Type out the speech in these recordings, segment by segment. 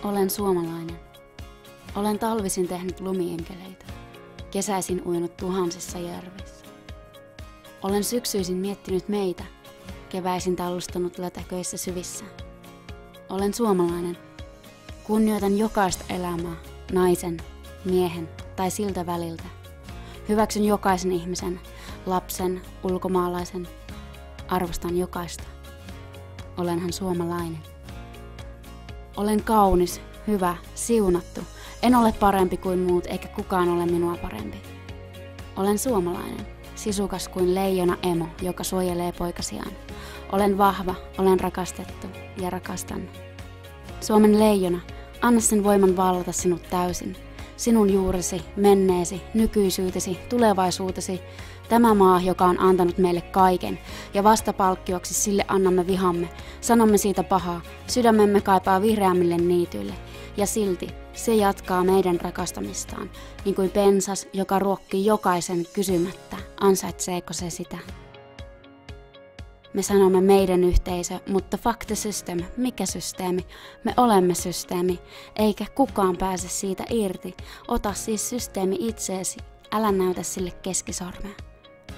Olen suomalainen. Olen talvisin tehnyt lumienkeleitä, kesäisin uinut tuhansissa järvissä. Olen syksyisin miettinyt meitä, keväisin tallustanut lätäköissä syvissä. Olen suomalainen. Kunnioitan jokaista elämää, naisen, miehen tai siltä väliltä. Hyväksyn jokaisen ihmisen, lapsen, ulkomaalaisen. Arvostan jokaista. Olenhan suomalainen. Olen kaunis, hyvä, siunattu. En ole parempi kuin muut, eikä kukaan ole minua parempi. Olen suomalainen, sisukas kuin leijona emo, joka suojelee poikasiaan. Olen vahva, olen rakastettu ja rakastan. Suomen leijona, anna sen voiman vallata sinut täysin. Sinun juuresi, menneesi, nykyisyytesi, tulevaisuutesi. Tämä maa, joka on antanut meille kaiken, ja vastapalkkioksi sille annamme vihamme, sanomme siitä pahaa, sydämemme kaipaa vihreämmille niityille, ja silti se jatkaa meidän rakastamistaan, niin kuin pensas, joka ruokkii jokaisen kysymättä, ansaitseeko se sitä. Me sanomme meidän yhteisö, mutta fuck the system, mikä systeemi? Me olemme systeemi, eikä kukaan pääse siitä irti. Ota siis systeemi itseesi, älä näytä sille keskisormea.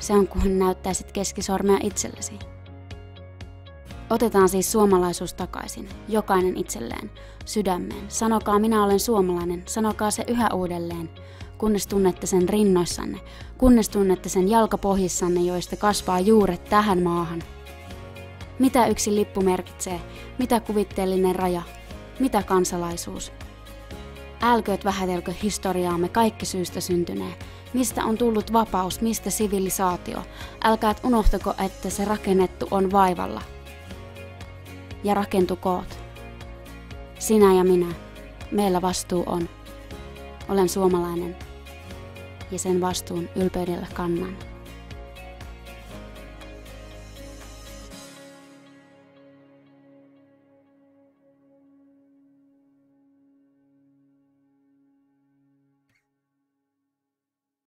Se on kuin näyttäisit keskisormea itsellesi. Otetaan siis suomalaisuus takaisin, jokainen itselleen, sydämeen. Sanokaa minä olen suomalainen, sanokaa se yhä uudelleen, kunnes tunnette sen rinnoissanne, kunnes tunnette sen jalkapohjissanne, joista kasvaa juuret tähän maahan. Mitä yksi lippu merkitsee, mitä kuvitteellinen raja, mitä kansalaisuus. Älkööt vähätelkö historiaamme kaikki syystä syntyneen. Mistä on tullut vapaus, mistä sivilisaatio? Älkäät unohtako, että se rakennettu on vaivalla. Ja rakentukoot. Sinä ja minä. Meillä vastuu on. Olen suomalainen. Ja sen vastuun ylpeydellä kannan.